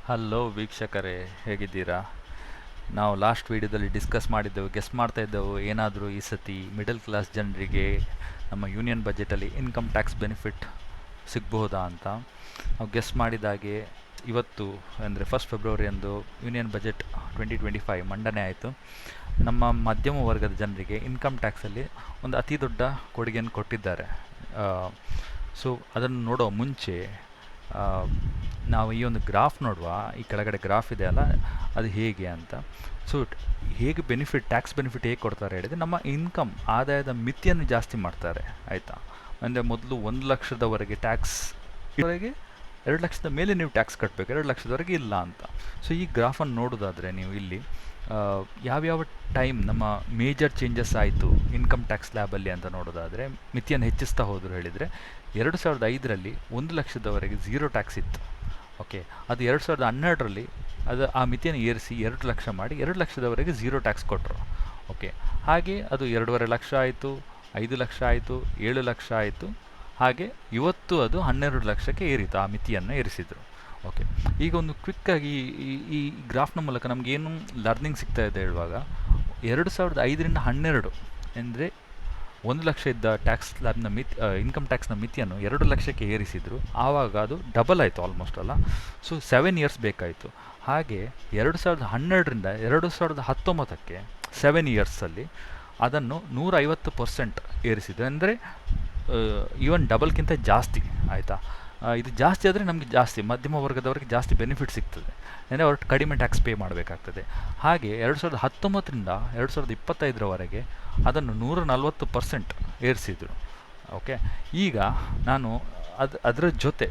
Hello ವೀಕ್ಷಕರೇ, ಹೇಗಿದ್ದೀರಾ? ನಾವು ಲಾಸ್ಟ್ ವಿಡಿಯೋದಲ್ಲಿ ಡಿಸ್ಕಸ್ ಮಾಡಿದ್ದೆವು, ಗೆಸ್ ಮಾಡ್ತಾ ಇದ್ದೆವು ಏನಾದರೂ ಈ ಸತಿ ಮಿಡಲ್ ಕ್ಲಾಸ್ ಜನರಿಗೆ ನಮ್ಮ ಯೂನಿಯನ್ ಬಜೆಟಲ್ಲಿ ಇನ್ಕಮ್ ಟ್ಯಾಕ್ಸ್ ಬೆನಿಫಿಟ್ ಸಿಗ್ಬಹುದಾ ಅಂತ. ನಾವು ಗೆಸ್ ಮಾಡಿದಾಗೆ ಇವತ್ತು ಅಂದರೆ 1 ಫೆಬ್ರವರಿಯಂದು ಯೂನಿಯನ್ ಬಜೆಟ್ 2025 ಮಂಡನೆ ಆಯಿತು. ನಮ್ಮ ಮಧ್ಯಮ ವರ್ಗದ ಜನರಿಗೆ ಇನ್ಕಮ್ ಟ್ಯಾಕ್ಸಲ್ಲಿ ಒಂದು ಅತಿ ದೊಡ್ಡ ಕೊಡುಗೆಯನ್ನು ಕೊಟ್ಟಿದ್ದಾರೆ. ಸೊ ಅದನ್ನು ನೋಡೋ ಮುಂಚೆ ಆ, ನಾವು ಈ ಒಂದು ಗ್ರಾಫ್ ನೋಡುವ. ಈ ಕೆಳಗಡೆ ಗ್ರಾಫ್ ಇದೆ ಅಲ್ಲ, ಅದು ಹೇಗೆ ಅಂತ. ಸೊ ಹೇಗೆ ಟ್ಯಾಕ್ಸ್ ಬೆನಿಫಿಟ್ ಹೇಗೆ ಕೊಡ್ತಾರೆ ಹೇಳಿದರೆ, ನಮ್ಮ ಇನ್ಕಮ್ ಆದಾಯದ ಮಿತಿಯನ್ನು ಜಾಸ್ತಿ ಮಾಡ್ತಾರೆ, ಆಯಿತಾ. ಅಂದರೆ ಮೊದಲು 1 ಲಕ್ಷದವರೆಗೆ ಟ್ಯಾಕ್ಸ್ ವರೆಗೆ 2 ಲಕ್ಷದ ಮೇಲೆ ನೀವು ಟ್ಯಾಕ್ಸ್ ಕಟ್ಟಬೇಕು, 2 ಲಕ್ಷದವರೆಗೆ ಇಲ್ಲ ಅಂತ. ಸೊ ಈ ಗ್ರಾಫನ್ನು ನೋಡೋದಾದರೆ ನೀವು ಇಲ್ಲಿ ಯಾವ್ಯಾವ ಟೈಮ್ ನಮ್ಮ ಮೇಜರ್ ಚೇಂಜಸ್ ಆಯಿತು ಇನ್ಕಮ್ ಟ್ಯಾಕ್ಸ್ ಸ್ಲ್ಯಾಬಲ್ಲಿ ಅಂತ ನೋಡೋದಾದರೆ, ಮಿತಿಯನ್ನು ಹೆಚ್ಚಿಸ್ತಾ ಹೋದರು ಹೇಳಿದರೆ 2005ರಲ್ಲಿ 1 ಲಕ್ಷದವರೆಗೆ ಝೀರೋ ಟ್ಯಾಕ್ಸ್ ಇತ್ತು. ಓಕೆ, ಅದು 2012ರಲ್ಲಿ ಆ ಮಿತಿಯನ್ನು ಏರಿಸಿ 2 ಲಕ್ಷ ಮಾಡಿ 2 ಲಕ್ಷದವರೆಗೆ ಝೀರೋ ಟ್ಯಾಕ್ಸ್ ಕೊಟ್ಟರು. ಓಕೆ, ಹಾಗೆ ಅದು 2.5 ಲಕ್ಷ ಆಯಿತು, 5 ಲಕ್ಷ ಆಯಿತು, 7 ಲಕ್ಷ ಆಯಿತು. ಹಾಗೆ ಇವತ್ತು ಅದು 12 ಲಕ್ಷಕ್ಕೆ ಏರಿತು, ಆ ಮಿತಿಯನ್ನು ಏರಿಸಿದರು. ಓಕೆ, ಈಗ ಒಂದು ಕ್ವಿಕ್ಕಾಗಿ ಈ ಗ್ರಾಫ್ನ ಮೂಲಕ ನಮಗೇನು ಲರ್ನಿಂಗ್ ಸಿಗ್ತಾ ಇದೆ ಹೇಳುವಾಗ, 2005ರಿಂದ 12 ಅಂದರೆ 1 ಲಕ್ಷ ಇದ್ದ ಟ್ಯಾಕ್ಸ್ ಸ್ಲ್ಯಾಬ್ನ ಇನ್ಕಮ್ ಟ್ಯಾಕ್ಸ್ನ ಮಿತಿಯನ್ನು 2 ಲಕ್ಷಕ್ಕೆ ಏರಿಸಿದರು. ಆವಾಗ ಅದು ಡಬಲ್ ಆಯಿತು ಆಲ್ಮೋಸ್ಟ್ ಅಲ್ಲ. ಸೊ 7 ಇಯರ್ಸ್ ಬೇಕಾಯಿತು. ಹಾಗೆ 2012ರಿಂದ 2019ಕ್ಕೆ 7 ಇಯರ್ಸಲ್ಲಿ ಅದನ್ನು 150% ಏರಿಸಿದ್ರು. ಅಂದರೆ ಈವನ್ ಡಬಲ್ಗಿಂತ ಜಾಸ್ತಿ, ಆಯಿತಾ. ಇದು ಜಾಸ್ತಿ ಆದರೆ ನಮಗೆ ಜಾಸ್ತಿ, ಮಧ್ಯಮ ವರ್ಗದವರಿಗೆ ಜಾಸ್ತಿ ಬೆನಿಫಿಟ್ ಸಿಗ್ತದೆ, ಅಂದರೆ ಅವ್ರು ಕಡಿಮೆ ಟ್ಯಾಕ್ಸ್ ಪೇ ಮಾಡಬೇಕಾಗ್ತದೆ. ಹಾಗೆ 2019ರಿಂದ 2025ರವರೆಗೆ ಅದನ್ನು 140% ಏರಿಸಿದರು. ಓಕೆ, ಈಗ ನಾನು ಅದರ ಜೊತೆ,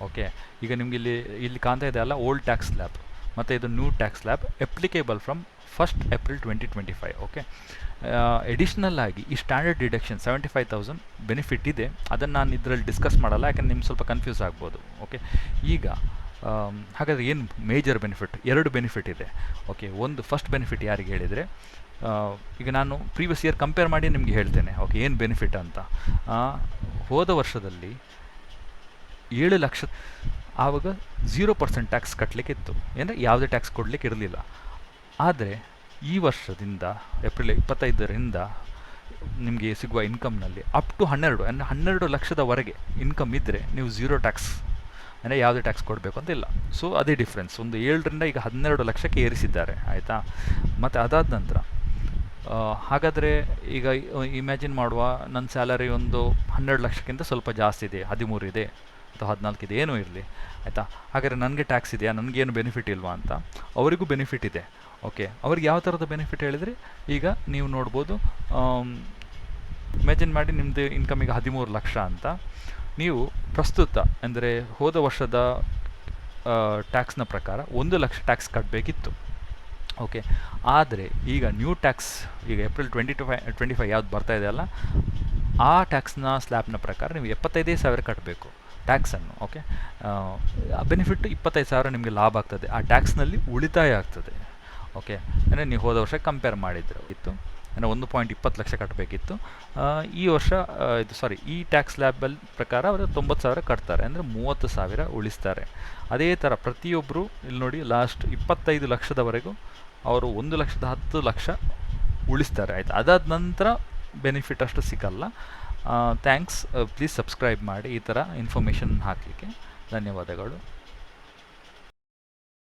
ಓಕೆ, ಈಗ ನಿಮಗೆ ಇಲ್ಲಿ ಕಾಣ್ತಾ ಇದೆ ಅಲ್ಲ, ಓಲ್ಡ್ ಟ್ಯಾಕ್ಸ್ ಸ್ಲ್ಯಾಬ್ ಮತ್ತು ಇದು new tax slab applicable from 1 April 2025. Okay, additional ಆಗಿ ಈ ಸ್ಟ್ಯಾಂಡರ್ಡ್ ಡಿಡಕ್ಷನ್ 75,000 ಬೆನಿಫಿಟ್ ಇದೆ. ಅದನ್ನು ನಾನು ಇದರಲ್ಲಿ ಡಿಸ್ಕಸ್ ಮಾಡಲ್ಲ, ಯಾಕಂದರೆ ನಿಮ್ಗೆ ಸ್ವಲ್ಪ ಕನ್ಫ್ಯೂಸ್ ಆಗ್ಬೋದು. ಓಕೆ, ಈಗ ಹಾಗಾದರೆ ಏನು ಮೇಜರ್ ಬೆನಿಫಿಟ್? 2 ಬೆನಿಫಿಟ್ ಇದೆ. ಓಕೆ, ಒಂದು ಫಸ್ಟ್ ಬೆನಿಫಿಟ್ ಯಾರಿಗೆ ಹೇಳಿದರೆ, ಈಗ ನಾನು ಪ್ರೀವಿಯಸ್ ಇಯರ್ ಕಂಪೇರ್ ಮಾಡಿ ನಿಮಗೆ ಹೇಳ್ತೇನೆ. ಓಕೆ, ಏನು ಬೆನಿಫಿಟ್ ಅಂತ. ಹೋದ ವರ್ಷದಲ್ಲಿ 7 ಲಕ್ಷ, ಆವಾಗ 0% ಟ್ಯಾಕ್ಸ್ ಕಟ್ಟಲಿಕ್ಕಿತ್ತು, ಅಂದರೆ ಯಾವುದೇ ಟ್ಯಾಕ್ಸ್ ಕೊಡಲಿಕ್ಕೆ ಇರಲಿಲ್ಲ. ಆದರೆ ಈ ವರ್ಷದಿಂದ ಏಪ್ರಿಲ್ 25ರಿಂದ ನಿಮಗೆ ಸಿಗುವ ಇನ್ಕಮ್ನಲ್ಲಿ ಅಪ್ ಟು 12, ಅಂದರೆ 12 ಲಕ್ಷದವರೆಗೆ ಇನ್ಕಮ್ ಇದ್ದರೆ ನೀವು ಝೀರೋ ಟ್ಯಾಕ್ಸ್, ಅಂದರೆ ಯಾವುದೇ ಟ್ಯಾಕ್ಸ್ ಕೊಡಬೇಕು ಅಂತ ಇಲ್ಲ. ಸೊ ಅದೇ ಡಿಫ್ರೆನ್ಸ್, ಒಂದು 7ರಿಂದ ಈಗ 12 ಲಕ್ಷಕ್ಕೆ ಏರಿಸಿದ್ದಾರೆ, ಆಯಿತಾ. ಮತ್ತು ಅದಾದ ನಂತರ ಹಾಗಾದರೆ ಈಗ ಇಮ್ಯಾಜಿನ್ ಮಾಡುವ, ನನ್ನ ಸ್ಯಾಲರಿ ಒಂದು 12 ಲಕ್ಷಕ್ಕಿಂತ ಸ್ವಲ್ಪ ಜಾಸ್ತಿ ಇದೆ, 13 ಇದೆ ಅಥವಾ 14 ಇದೆ, ಏನೂ ಇರಲಿ, ಆಯಿತಾ. ಹಾಗಾದರೆ ನನಗೆ ಟ್ಯಾಕ್ಸ್ ಇದೆಯಾ, ನನಗೇನು ಬೆನಿಫಿಟ್ ಇಲ್ವಾ ಅಂತ. ಅವರಿಗೂ ಬೆನಿಫಿಟ್ ಇದೆ. ಓಕೆ, ಅವ್ರಿಗೆ ಯಾವ ಥರದ ಬೆನಿಫಿಟ್ ಹೇಳಿದರೆ, ಈಗ ನೀವು ನೋಡ್ಬೋದು, ಇಮ್ಯಾಜಿನ್ ಮಾಡಿ ನಿಮ್ಮದು ಇನ್ಕಮ್ ಈಗ 13 ಲಕ್ಷ ಅಂತ. ನೀವು ಪ್ರಸ್ತುತ ಅಂದರೆ ಹೋದ ವರ್ಷದ ಟ್ಯಾಕ್ಸ್ನ ಪ್ರಕಾರ 1 ಲಕ್ಷ ಟ್ಯಾಕ್ಸ್ ಕಟ್ಟಬೇಕಿತ್ತು. ಓಕೆ, ಆದರೆ ಈಗ ನ್ಯೂ ಟ್ಯಾಕ್ಸ್, ಈಗ ಏಪ್ರಿಲ್ 2025 ಯಾವ್ದು ಬರ್ತಾ ಇದೆ ಅಲ್ಲ, ಆ ಟ್ಯಾಕ್ಸ್ನ ಸ್ಲ್ಯಾಬ್ನ ಪ್ರಕಾರ ನೀವು 75,000 ಕಟ್ಟಬೇಕು ಟ್ಯಾಕ್ಸನ್ನು. ಓಕೆ, ಬೆನಿಫಿಟ್ 25,000 ನಿಮಗೆ ಲಾಭ ಆಗ್ತದೆ, ಆ ಟ್ಯಾಕ್ಸ್ನಲ್ಲಿ ಉಳಿತಾಯ ಆಗ್ತದೆ. ಓಕೆ, ಅಂದರೆ ನೀವು ಹೋದ ವರ್ಷ ಕಂಪೇರ್ ಮಾಡಿದ್ರು ಇತ್ತು, ಅಂದರೆ 1.20 ಲಕ್ಷ ಕಟ್ಟಬೇಕಿತ್ತು. ಈ ವರ್ಷ ಈ ಟ್ಯಾಕ್ಸ್ ಸ್ಲ್ಯಾಬಲ್ ಪ್ರಕಾರ ಅವರು 90,000 ಕಟ್ತಾರೆ, ಅಂದರೆ 30,000 ಉಳಿಸ್ತಾರೆ. ಅದೇ ಥರ ಪ್ರತಿಯೊಬ್ಬರು ಇಲ್ಲಿ ನೋಡಿ, ಲಾಸ್ಟ್ 25 ಲಕ್ಷದವರೆಗೂ ಅವರು 1,10,00,000 ಉಳಿಸ್ತಾರೆ, ಆಯಿತು. ಅದಾದ ನಂತರ ಬೆನಿಫಿಟ್ ಅಷ್ಟು ಸಿಗಲ್ಲ. ಥ್ಯಾಂಕ್ಸ್, ಪ್ಲೀಸ್ ಸಬ್ಸ್ಕ್ರೈಬ್ ಮಾಡಿ ಈ ಥರ ಇನ್ಫಾರ್ಮೇಷನ್ ಹಾಕಲಿಕ್ಕೆ. ಧನ್ಯವಾದಗಳು.